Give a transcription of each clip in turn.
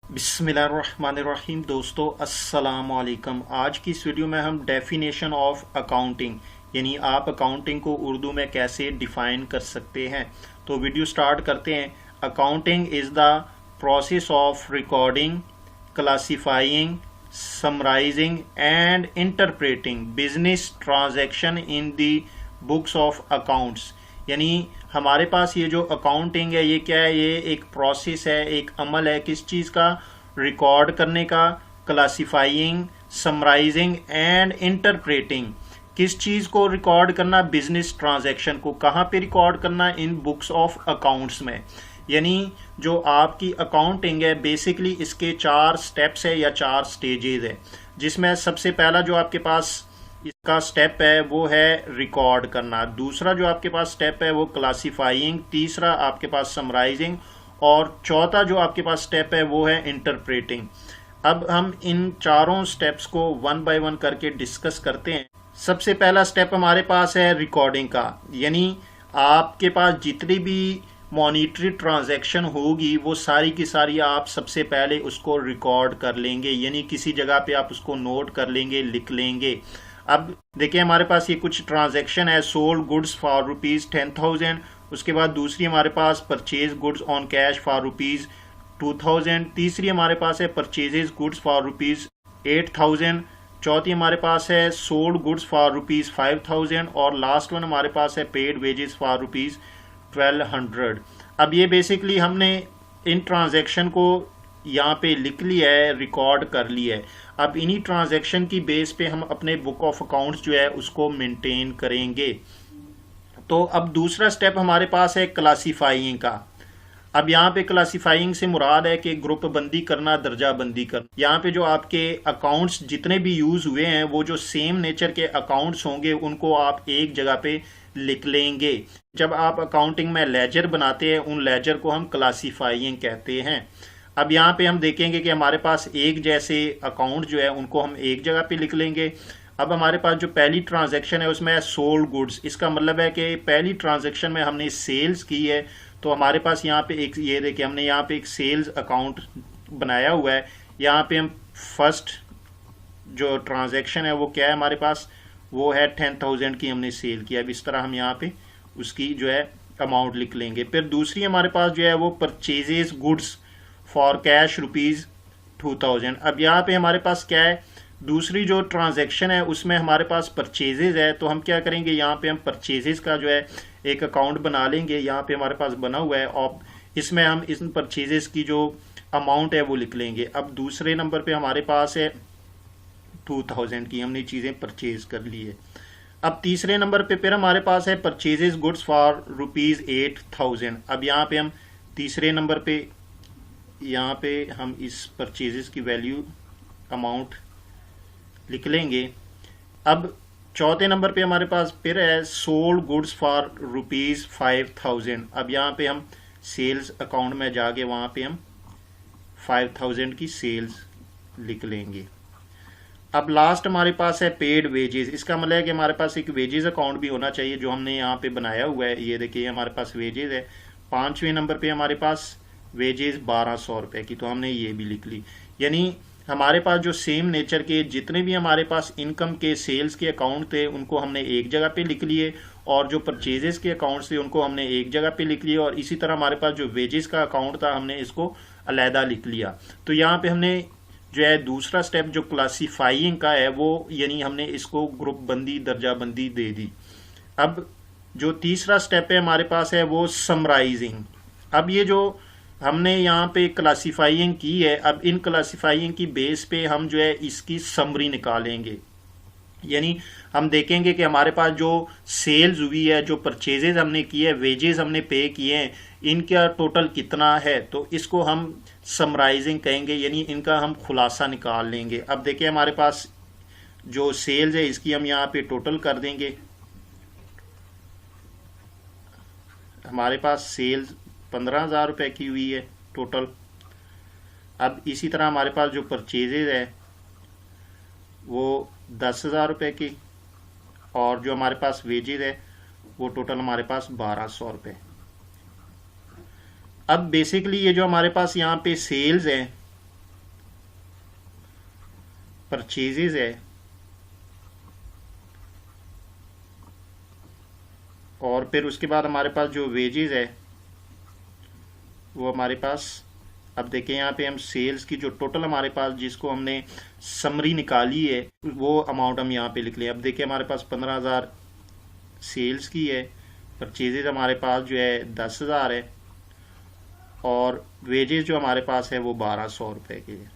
बिस्मिल्लाहिर्रहमानिर्रहीम। दोस्तों अस्सलाम वालेकुम। आज की इस वीडियो में हम डेफिनेशन ऑफ अकाउंटिंग यानी आप अकाउंटिंग को उर्दू में कैसे डिफ़ाइन कर सकते हैं, तो वीडियो स्टार्ट करते हैं। Accounting is the process of recording, classifying, summarising and interpreting business transaction in the books of accounts. यानी हमारे पास ये जो अकाउंटिंग है ये क्या है, ये एक प्रोसेस है, एक अमल है किस चीज़ का, रिकॉर्ड करने का, क्लासिफाइंग, समराइजिंग एंड इंटरप्रेटिंग। किस चीज़ को रिकॉर्ड करना, बिजनेस ट्रांजैक्शन को। कहाँ पे रिकॉर्ड करना, इन बुक्स ऑफ अकाउंट्स में। यानी जो आपकी अकाउंटिंग है बेसिकली इसके 4 स्टेप्स है या 4 स्टेजेस है, जिसमें सबसे पहला जो आपके पास इसका स्टेप है वो है रिकॉर्ड करना। दूसरा जो आपके पास स्टेप है वो क्लासिफाइंग, तीसरा आपके पास समराइजिंग और चौथा जो आपके पास स्टेप है वो है इंटरप्रेटिंग। अब हम इन चारों स्टेप्स को वन बाय वन करके डिस्कस करते हैं। सबसे पहला स्टेप हमारे पास है रिकॉर्डिंग का, यानी आपके पास जितनी भी मॉनिटरी ट्रांजैक्शन होगी वो सारी की सारी आप सबसे पहले उसको रिकॉर्ड कर लेंगे, यानी किसी जगह पे आप उसको नोट कर लेंगे, लिख लेंगे। अब देखिए हमारे पास ये कुछ ट्रांजैक्शन है, सोल्ड गुड्स फॉर ₹10,000। उसके बाद दूसरी हमारे पास purchase goods on cash for ₹2,000। तीसरी हमारे पास है परचेजेज गुड्स फॉर ₹8,000। चौथी हमारे पास है सोल्ड गुड्स फॉर ₹5,000 और लास्ट वन हमारे पास है पेड वेजेस फॉर ₹1,200। अब ये बेसिकली हमने इन ट्रांजैक्शन को यहाँ पे लिख लिया है, रिकॉर्ड कर लिया है। अब इन्हीं ट्रांजैक्शन की बेस पे हम अपने बुक ऑफ अकाउंट्स जो है उसको मेंटेन करेंगे। तो अब दूसरा स्टेप हमारे पास है क्लासिफाइंग का। अब यहाँ पे क्लासिफाइंग से मुराद है कि ग्रुप बंदी करना, दर्जा बंदी करना। यहाँ पे जो आपके अकाउंट्स जितने भी यूज हुए हैं वो जो सेम नेचर के अकाउंट्स होंगे उनको आप एक जगह पे लिख लेंगे। जब आप अकाउंटिंग में लेजर बनाते हैं उन लेजर को हम क्लासिफाइंग कहते हैं। अब यहाँ पे हम देखेंगे कि हमारे पास एक जैसे अकाउंट जो है उनको हम एक जगह पे लिख लेंगे। अब हमारे पास जो पहली ट्रांजैक्शन है उसमें है सोल्ड गुड्स। इसका मतलब है कि पहली ट्रांजैक्शन में हमने सेल्स की है, तो हमारे पास यहाँ पे एक, ये देखिए हमने यहाँ पे एक सेल्स अकाउंट बनाया हुआ है। यहाँ पे हम फर्स्ट जो ट्रांजैक्शन है वो क्या है हमारे पास, वो है 10,000 की हमने सेल किया। अब इस तरह हम यहाँ पे उसकी जो है अमाउंट लिख लेंगे। फिर दूसरी हमारे पास जो है वो परचेजेस गुड्स फॉर कैश ₹2,000। अब यहाँ पे हमारे पास क्या है, दूसरी जो ट्रांजैक्शन है उसमें हमारे पास परचेजेज है, तो हम क्या करेंगे, यहाँ पे हम परचेजेज का जो है एक अकाउंट बना लेंगे। यहाँ पे हमारे पास बना हुआ है और इसमें हम इस परचेजेज की जो अमाउंट है वो लिख लेंगे। अब दूसरे नंबर पे हमारे पास है 2,000 की हमने चीज़ें परचेज कर ली है। अब तीसरे नंबर पे फिर हमारे पास है परचेजेज गुड्स फॉर ₹8,000। अब यहाँ पे हम तीसरे नंबर पे यहाँ पे हम इस परचेजेस की वैल्यू अमाउंट लिख लेंगे। अब चौथे नंबर पे हमारे पास फिर है सोल्ड गुड्स फॉर ₹5,000। अब यहाँ पे हम सेल्स अकाउंट में जाके वहाँ पे हम 5,000 की सेल्स लिख लेंगे। अब लास्ट हमारे पास है पेड वेजेस। इसका मतलब है कि हमारे पास एक वेजेस अकाउंट भी होना चाहिए जो हमने यहाँ पे बनाया हुआ है। ये देखिए हमारे पास वेजेस है। 5वें नंबर पे हमारे पास वेजेस 1,200 रुपए की, तो हमने ये भी लिख ली। यानी हमारे पास जो सेम नेचर के जितने भी हमारे पास इनकम के सेल्स के अकाउंट थे उनको हमने एक जगह पे लिख लिए, और जो परचेजेस के अकाउंट्स थे उनको हमने एक जगह पे लिख लिए, और इसी तरह हमारे पास जो वेजेस का अकाउंट था हमने इसको अलहदा लिख लिया। तो यहाँ पे हमने जो है दूसरा स्टेप जो क्लासिफाइंग का है वो, यानी हमने इसको ग्रुप बंदी, दर्जा बंदी दे दी। अब जो तीसरा स्टेप है हमारे पास है वो समराइजिंग। अब ये जो हमने यहाँ पे क्लासिफाइंग की है, अब इन क्लासिफाइंग की बेस पे हम जो है इसकी समरी निकालेंगे। यानी हम देखेंगे कि हमारे पास जो सेल्स हुई है, जो परचेजेज हमने की है, वेजेस हमने पे किए हैं, इनका टोटल कितना है, तो इसको हम समराइजिंग कहेंगे, यानी इनका हम खुलासा निकाल लेंगे। अब देखिए हमारे पास जो सेल्स है इसकी हम यहाँ पे टोटल कर देंगे। हमारे पास सेल्स 15,000 रुपए की हुई है टोटल। अब इसी तरह हमारे पास जो परचेजेज है वो 10,000 रुपए की, और जो हमारे पास वेजेज है वो टोटल हमारे पास 1,200 रुपए। अब बेसिकली ये जो हमारे पास यहाँ पे सेल्स है परचेजेज है और फिर उसके बाद हमारे पास जो वेजेस है वो हमारे पास, अब देखें यहाँ पे हम सेल्स की जो टोटल हमारे पास जिसको हमने समरी निकाली है वो अमाउंट हम यहाँ पे लिख लें। अब देखिए हमारे पास 15,000 सेल्स की है, परचेजेज हमारे पास जो है 10,000 है और वेजेस जो हमारे पास है वो 1200 रुपये की है।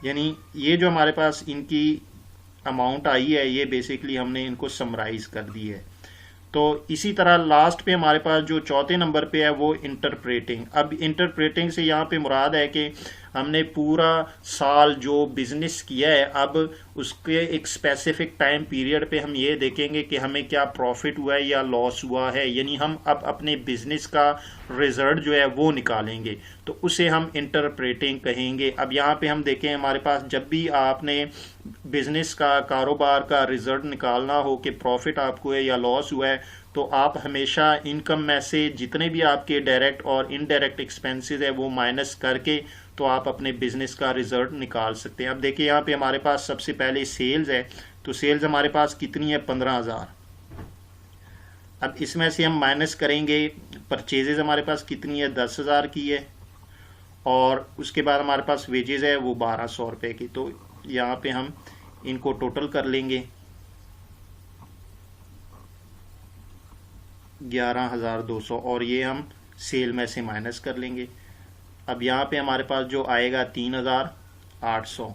यानी ये जो हमारे पास इनकी अमाउंट आई है ये बेसिकली हमने इनको समराइज कर दी है। तो इसी तरह लास्ट पे हमारे पास जो चौथे नंबर पे है वो इंटरप्रेटिंग। अब इंटरप्रेटिंग से यहाँ पे मुराद है कि हमने पूरा साल जो बिजनेस किया है अब उसके एक स्पेसिफिक टाइम पीरियड पे हम ये देखेंगे कि हमें क्या प्रॉफिट हुआ है या लॉस हुआ है, यानी हम अब अपने बिजनेस का रिजल्ट जो है वो निकालेंगे, तो उसे हम इंटरप्रेटिंग कहेंगे। अब यहाँ पे हम देखें हमारे पास जब भी आपने बिजनेस का कारोबार का रिजल्ट निकालना हो कि प्रॉफिट आपको है या लॉस हुआ है, तो आप हमेशा इनकम में से जितने भी आपके डायरेक्ट और इनडायरेक्ट एक्सपेंसेस है वो माइनस करके तो आप अपने बिजनेस का रिजल्ट निकाल सकते हैं। अब देखिए यहाँ पे हमारे पास सबसे पहले सेल्स है, तो सेल्स हमारे पास कितनी है 15,000। अब इसमें से हम माइनस करेंगे परचेजेज हमारे पास कितनी है 10,000 की है और उसके बाद हमारे पास वेजेस है वो 1200 रुपये की। तो यहाँ पे हम इनको टोटल कर लेंगे 11,200 और ये हम सेल में से माइनस कर लेंगे। अब यहाँ पे हमारे पास जो आएगा 3,800।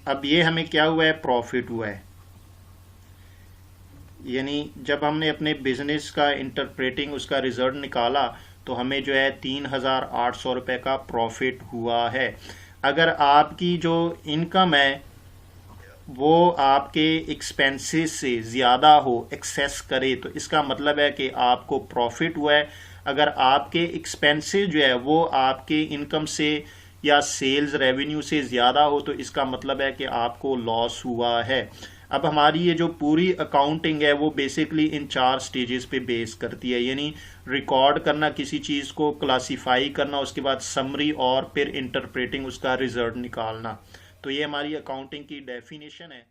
अब ये हमें क्या हुआ है प्रॉफिट हुआ है, यानी जब हमने अपने बिजनेस का इंटरप्रेटिंग उसका रिजल्ट निकाला तो हमें जो है 3,800 रुपये का प्रॉफिट हुआ है। अगर आपकी जो इनकम है वो आपके एक्सपेंसेस से ज़्यादा हो, एक्सेस करे, तो इसका मतलब है कि आपको प्रॉफिट हुआ है। अगर आपके एक्सपेंसेस जो है वो आपके इनकम से या सेल्स रेवेन्यू से ज़्यादा हो तो इसका मतलब है कि आपको लॉस हुआ है। अब हमारी ये जो पूरी अकाउंटिंग है वो बेसिकली इन 4 स्टेजेस पे बेस करती है, यानी रिकॉर्ड करना किसी चीज़ को, क्लासीफाई करना, उसके बाद समरी और फिर इंटरप्रेटिंग उसका रिजल्ट निकालना। तो ये हमारी अकाउंटिंग की डेफिनेशन है।